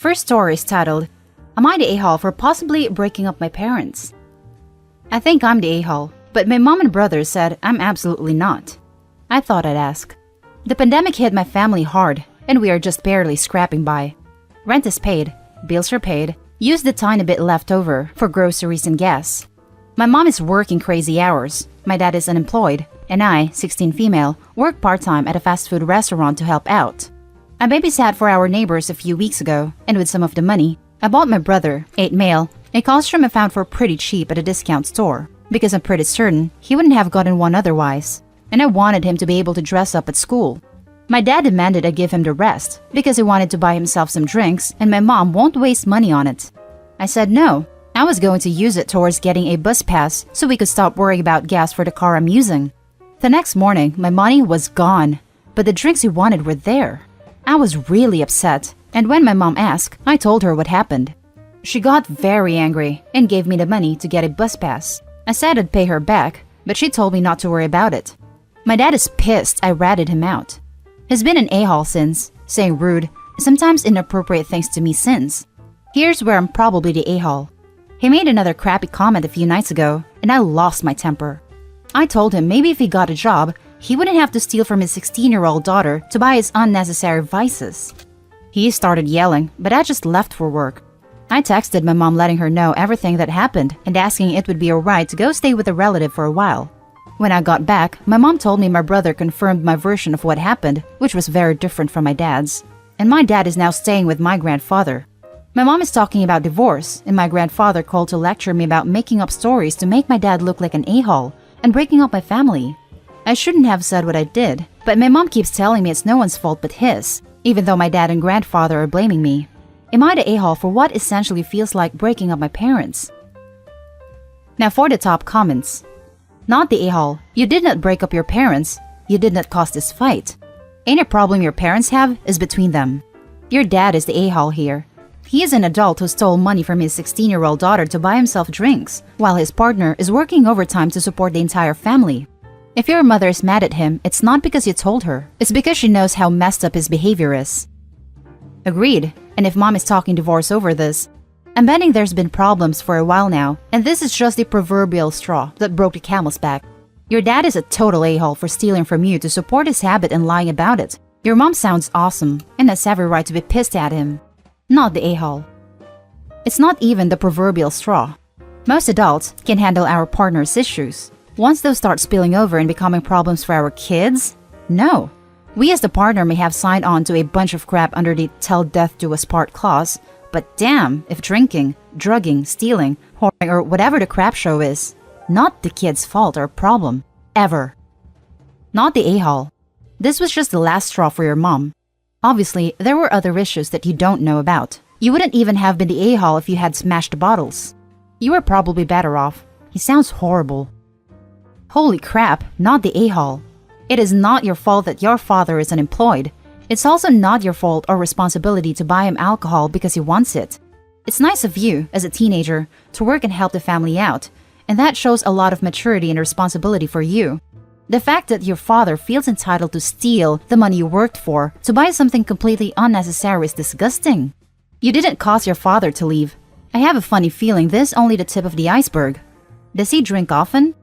First story is titled, Am I the a-hole for possibly breaking up my parents? I think I'm the a-hole, but my mom and brother said I'm absolutely not. I thought I'd ask. The pandemic hit my family hard, and we are just barely scrapping by. Rent is paid, bills are paid, use the tiny bit left over for groceries and gas. My mom is working crazy hours, my dad is unemployed, and I, 16 female, work part-time at a fast food restaurant to help out. I babysat for our neighbors a few weeks ago, and with some of the money, I bought my brother, 8 male, a costume I found for pretty cheap at a discount store, because I'm pretty certain he wouldn't have gotten one otherwise, and I wanted him to be able to dress up at school. My dad demanded I give him the rest, because he wanted to buy himself some drinks and my mom won't waste money on it. I said no, I was going to use it towards getting a bus pass so we could stop worrying about gas for the car I'm using. The next morning, my money was gone, but the drinks he wanted were there. I was really upset, and when my mom asked, I told her what happened. She got very angry and gave me the money to get a bus pass. I said I'd pay her back, but she told me not to worry about it. My dad is pissed I ratted him out. He's been an a-hole since, saying rude, sometimes inappropriate things to me since. Here's where I'm probably the a-hole. He made another crappy comment a few nights ago, and I lost my temper. I told him maybe if he got a job, he wouldn't have to steal from his 16-year-old daughter to buy his unnecessary vices. He started yelling, but I just left for work. I texted my mom letting her know everything that happened and asking it would be alright to go stay with a relative for a while. When I got back, my mom told me my brother confirmed my version of what happened, which was very different from my dad's. And my dad is now staying with my grandfather. My mom is talking about divorce, and my grandfather called to lecture me about making up stories to make my dad look like an a-hole and breaking up my family. I shouldn't have said what I did, but my mom keeps telling me it's no one's fault but his, even though my dad and grandfather are blaming me. Am I the a-hole for what essentially feels like breaking up my parents? Now for the top comments. Not the a-hole. You did not break up your parents. You did not cause this fight. Any problem your parents have is between them. Your dad is the a-hole here. He is an adult who stole money from his 16-year-old daughter to buy himself drinks, while his partner is working overtime to support the entire family. If your mother is mad at him, it's not because you told her. It's because she knows how messed up his behavior is. Agreed. And if mom is talking divorce over this, I'm betting there's been problems for a while now, and this is just the proverbial straw that broke the camel's back. Your dad is a total a-hole for stealing from you to support his habit and lying about it. Your mom sounds awesome and has every right to be pissed at him. Not the a-hole. It's not even the proverbial straw. Most adults can handle our partner's issues. Once those start spilling over and becoming problems for our kids, no. We as the partner may have signed on to a bunch of crap under the "till death do us part" clause, but damn if drinking, drugging, stealing, whoring, or whatever the crap show is, not the kid's fault or problem, ever. Not the a-hole. This was just the last straw for your mom. Obviously, there were other issues that you don't know about. You wouldn't even have been the a-hole if you had smashed the bottles. You were probably better off. He sounds horrible. Holy crap, not the a-hole. It is not your fault that your father is unemployed. It's also not your fault or responsibility to buy him alcohol because he wants it. It's nice of you, as a teenager, to work and help the family out, and that shows a lot of maturity and responsibility for you. The fact that your father feels entitled to steal the money you worked for to buy something completely unnecessary is disgusting. You didn't cause your father to leave. I have a funny feeling this is only the tip of the iceberg. Does he drink often?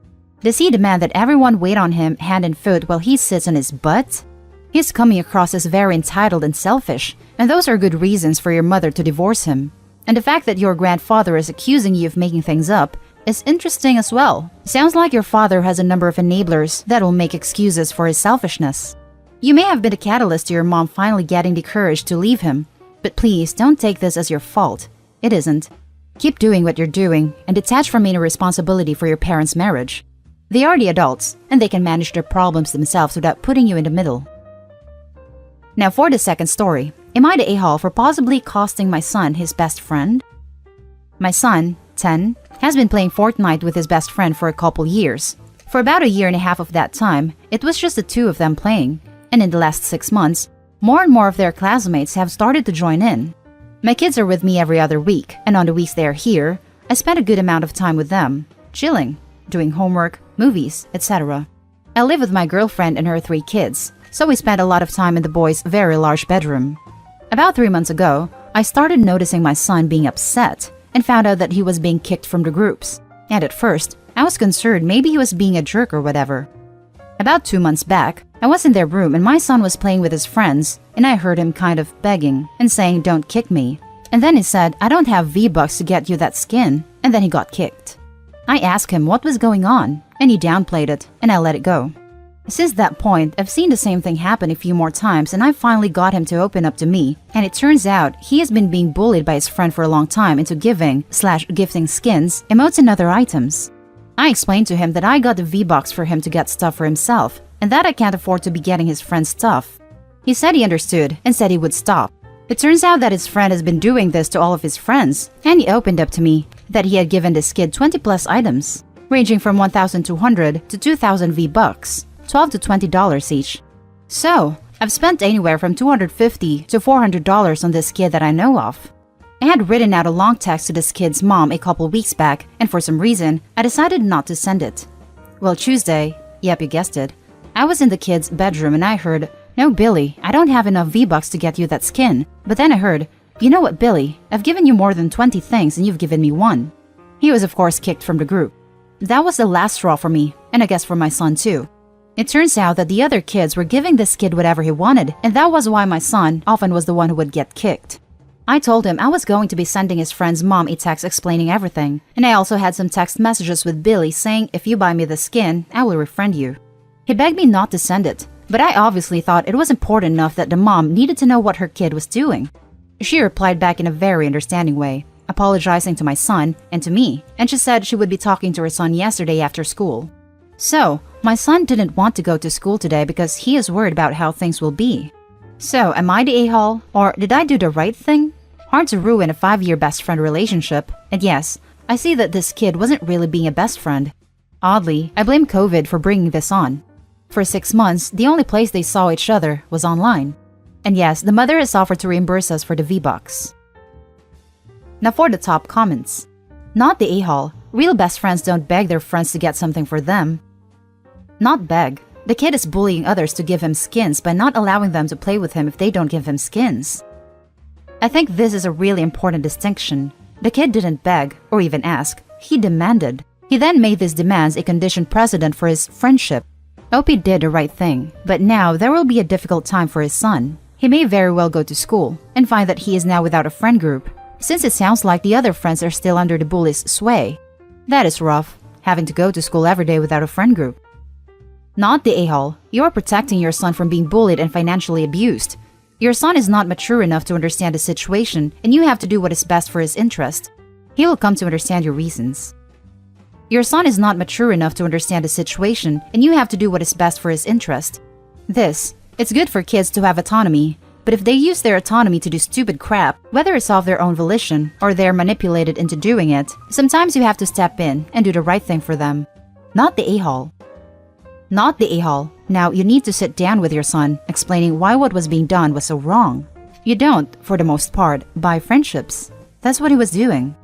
Does he demand that everyone wait on him hand and foot while he sits on his butt? He's coming across as very entitled and selfish, and those are good reasons for your mother to divorce him. And the fact that your grandfather is accusing you of making things up is interesting as well. Sounds like your father has a number of enablers that will make excuses for his selfishness. You may have been a catalyst to your mom finally getting the courage to leave him, but please don't take this as your fault. It isn't. Keep doing what you're doing and detach from any responsibility for your parents' marriage. They are the adults, and they can manage their problems themselves without putting you in the middle. Now for the second story. Am I the a-hole for possibly costing my son his best friend? My son, 10, has been playing Fortnite with his best friend for a couple years. For about a year and a half of that time, it was just the two of them playing, and in the last 6 months, more and more of their classmates have started to join in. My kids are with me every other week, and on the weeks they are here, I spend a good amount of time with them, chilling, doing homework, movies, etc. I live with my girlfriend and her 3 kids, so we spend a lot of time in the boys' very large bedroom. About 3 months ago, I started noticing my son being upset and found out that he was being kicked from the groups. And at first, I was concerned maybe he was being a jerk or whatever. About 2 months back, I was in their room and my son was playing with his friends, and I heard him kind of begging and saying, "Don't kick me." And then he said, "I don't have V-Bucks to get you that skin," and then he got kicked. I asked him what was going on, and he downplayed it, and I let it go. Since that point, I've seen the same thing happen a few more times, and I finally got him to open up to me, and it turns out he has been being bullied by his friend for a long time into giving/gifting skins, emotes, and other items. I explained to him that I got the V-Bucks for him to get stuff for himself, and that I can't afford to be getting his friend's stuff. He said he understood and said he would stop. It turns out that his friend has been doing this to all of his friends, and he opened up to me that he had given this kid 20 plus items, ranging from 1,200 to 2,000 V-Bucks, $12 to $20 each. So, I've spent anywhere from $250 to $400 on this kid that I know of. I had written out a long text to this kid's mom a couple weeks back, and for some reason, I decided not to send it. Well, Tuesday, yep, you guessed it, I was in the kid's bedroom and I heard, "No, Billy, I don't have enough V-Bucks to get you that skin." But then I heard, "You know what, Billy, I've given you more than 20 things and you've given me one." He was of course kicked from the group. That was the last straw for me, and I guess for my son too. It turns out that the other kids were giving this kid whatever he wanted, and that was why my son often was the one who would get kicked. I told him I was going to be sending his friend's mom a text explaining everything, and I also had some text messages with Billy saying, "If you buy me the skin, I will refriend you." He begged me not to send it, but I obviously thought it was important enough that the mom needed to know what her kid was doing. She replied back in a very understanding way, apologizing to my son and to me, and she said she would be talking to her son yesterday after school. So, my son didn't want to go to school today because he is worried about how things will be. So, am I the a-hole, or did I do the right thing? Hard to ruin a 5-year best friend relationship, and yes, I see that this kid wasn't really being a best friend. Oddly, I blame COVID for bringing this on. For 6 months, the only place they saw each other was online. And yes, the mother has offered to reimburse us for the V-Bucks. Now for the top comments. Not the a-hole. Real best friends don't beg their friends to get something for them. Not beg. The kid is bullying others to give him skins by not allowing them to play with him if they don't give him skins. I think this is a really important distinction. The kid didn't beg or even ask. He demanded. He then made these demands a conditioned precedent for his friendship. Opie did the right thing, but now there will be a difficult time for his son. He may very well go to school and find that he is now without a friend group, since it sounds like the other friends are still under the bully's sway. That is rough, having to go to school every day without a friend group. Not the a-hole. You are protecting your son from being bullied and financially abused. Your son is not mature enough to understand the situation, and you have to do what is best for his interest. He will come to understand your reasons. Your son is not mature enough to understand the situation, and you have to do what is best for his interest. It's good for kids to have autonomy, but if they use their autonomy to do stupid crap, whether it's of their own volition or they're manipulated into doing it, sometimes you have to step in and do the right thing for them. Not the a-hole. Not the a-hole. Now, you need to sit down with your son, explaining why what was being done was so wrong. You don't, for the most part, buy friendships. That's what he was doing.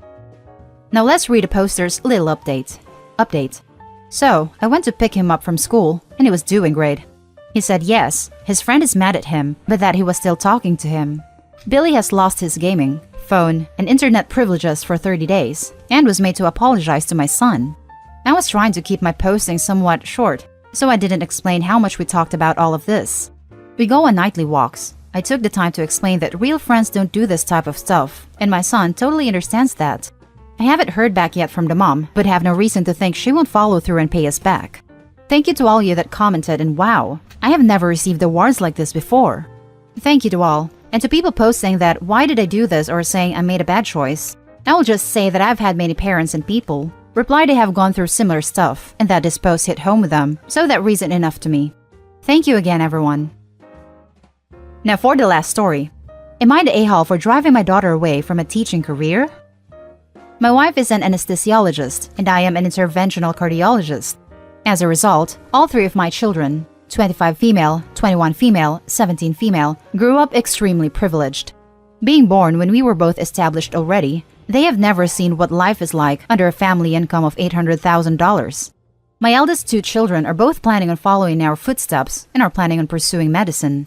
Now let's read a poster's little update. So, I went to pick him up from school, and he was doing great. He said yes, his friend is mad at him, but that he was still talking to him. Billy has lost his gaming, phone, and internet privileges for 30 days, and was made to apologize to my son. I was trying to keep my posting somewhat short, so I didn't explain how much we talked about all of this. We go on nightly walks. I took the time to explain that real friends don't do this type of stuff, and my son totally understands that. I haven't heard back yet from the mom, but have no reason to think she won't follow through and pay us back. Thank you to all you that commented, and wow, I have never received awards like this before. Thank you to all, and to people posting that why did I do this or saying I made a bad choice. I will just say that I've had many parents and people reply they have gone through similar stuff and that this post hit home with them, so that reason enough to me. Thank you again, everyone. Now for the last story. Am I the a-hole for driving my daughter away from a teaching career? My wife is an anesthesiologist and I am an interventional cardiologist. As a result, all 3 of my children, 25 female, 21 female, 17 female, grew up extremely privileged. Being born when we were both established already, they have never seen what life is like under a family income of $800,000. My eldest 2 children are both planning on following in our footsteps and are planning on pursuing medicine.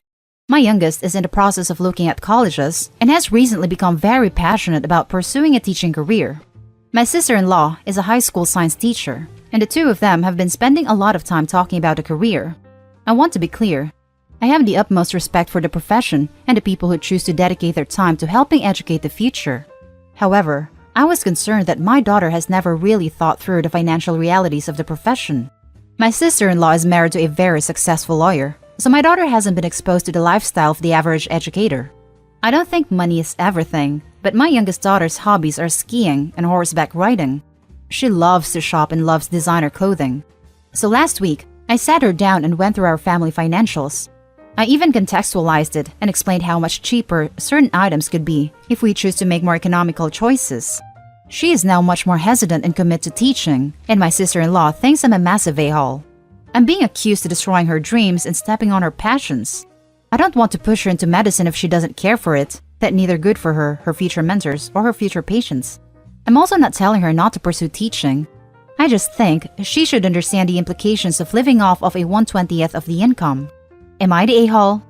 My youngest is in the process of looking at colleges and has recently become very passionate about pursuing a teaching career. My sister-in-law is a high school science teacher, and the two of them have been spending a lot of time talking about a career. I want to be clear. I have the utmost respect for the profession and the people who choose to dedicate their time to helping educate the future. However, I was concerned that my daughter has never really thought through the financial realities of the profession. My sister-in-law is married to a very successful lawyer, so my daughter hasn't been exposed to the lifestyle of the average educator. I don't think money is everything, but my youngest daughter's hobbies are skiing and horseback riding. She loves to shop and loves designer clothing. So last week, I sat her down and went through our family financials. I even contextualized it and explained how much cheaper certain items could be if we choose to make more economical choices. She is now much more hesitant and committed to teaching, and my sister-in-law thinks I'm a massive a-hole. I'm being accused of destroying her dreams and stepping on her passions. I don't want to push her into medicine if she doesn't care for it. That's neither good for her, her future mentors, or her future patients. I'm also not telling her not to pursue teaching. I just think she should understand the implications of living off of a 1/20th of the income. Am I the a-hole?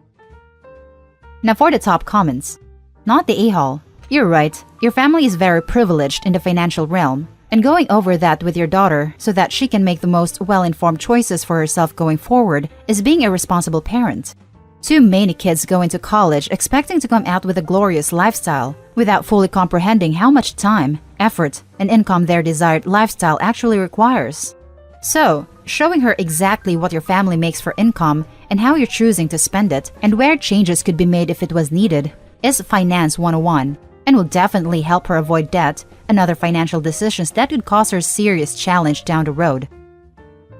Now for the top comments. Not the a-hole. You're right, your family is very privileged in the financial realm, and going over that with your daughter so that she can make the most well-informed choices for herself going forward is being a responsible parent. Too many kids go into college expecting to come out with a glorious lifestyle without fully comprehending how much time, effort, and income their desired lifestyle actually requires. So, showing her exactly what your family makes for income and how you're choosing to spend it and where changes could be made if it was needed is Finance 101 and will definitely help her avoid debt and other financial decisions that could cause her serious challenge down the road.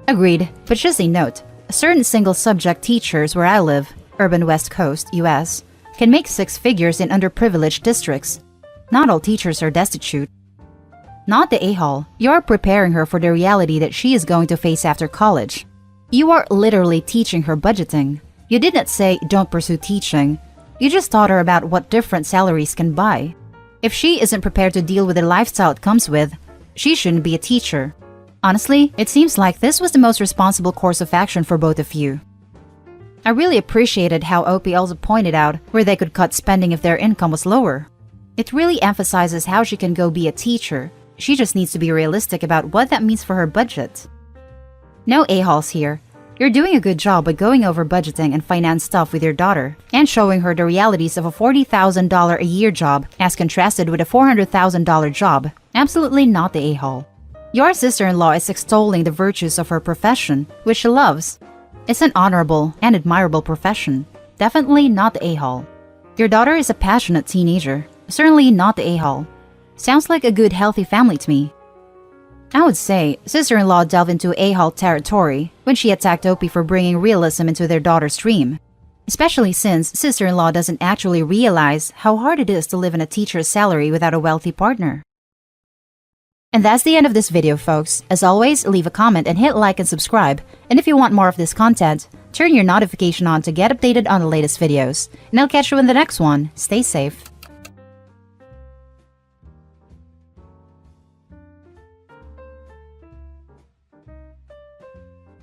Agreed, but just a note, certain single-subject teachers where I live, Urban West Coast, US, can make 6 figures in underprivileged districts. Not all teachers are destitute. Not the a-hole, you're preparing her for the reality that she is going to face after college. You are literally teaching her budgeting. You did not say don't pursue teaching. You just taught her about what different salaries can buy. If she isn't prepared to deal with the lifestyle it comes with, she shouldn't be a teacher. Honestly, it seems like this was the most responsible course of action for both of you. I really appreciated how OP also pointed out where they could cut spending if their income was lower. It really emphasizes how she can go be a teacher. She just needs to be realistic about what that means for her budget. No a-holes here. You're doing a good job by going over budgeting and finance stuff with your daughter and showing her the realities of a $40,000 a year job as contrasted with a $400,000 job. Absolutely not the a-hole. Your sister-in-law is extolling the virtues of her profession, which she loves. It's an honorable and admirable profession. Definitely not the a-hole. Your daughter is a passionate teenager. Certainly not the a-hole. Sounds like a good healthy family to me. I would say sister-in-law delved into a-hole territory when she attacked OP for bringing realism into their daughter's dream. Especially since sister-in-law doesn't actually realize how hard it is to live on a teacher's salary without a wealthy partner. And that's the end of this video, folks. As always, leave a comment and hit like and subscribe. And if you want more of this content, turn your notification on to get updated on the latest videos. And I'll catch you in the next one. Stay safe.